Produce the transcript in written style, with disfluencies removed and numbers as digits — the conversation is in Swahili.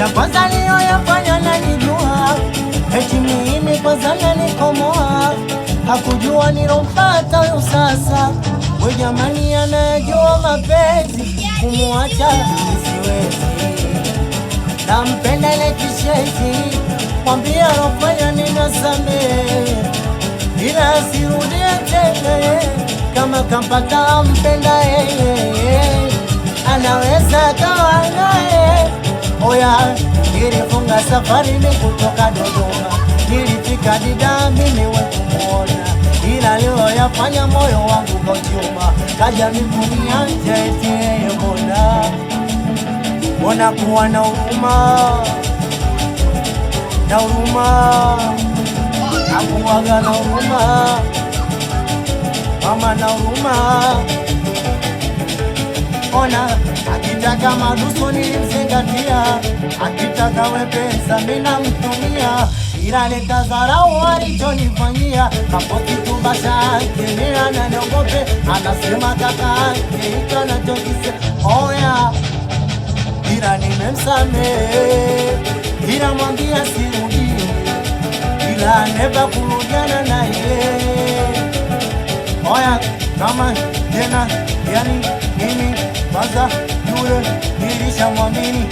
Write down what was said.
ya kwanza aliyoyafanya nanijua, eti mimi kwanza nanikomoa, hakujua nilompata huyu sasa. We jamani, anayajua mapenzi, kumuacha siwezi, nampenda ile kishezi, mwambia alofanya ninasamehe, ila asirudie tena, kama kampata mpenda yeye, anaweza kawa naye. Oya, nilifunga safari ni kutoka Dodoma, nilifika Dida mimi we kumuona, ila leo yafanya moyo wangu kauchuma, kaja mikunia eti mbona kuwa na huruma, na huruma, hakuwaga na huruma, mama na huruma. Ona, akitaka maduso nilimzingatia, akitaka wepesa mina mtumia, ila leta zarau alichonifanyia, kapoti tubasha ake ni ananiogope, anasema kaka ake ito anachokise. Oya, ila nimemsamehe, ila mwambia sirudi, ila neba kurudiana na yeye. Oya, kama tena yani mimi kwanza yule nilishamwamini.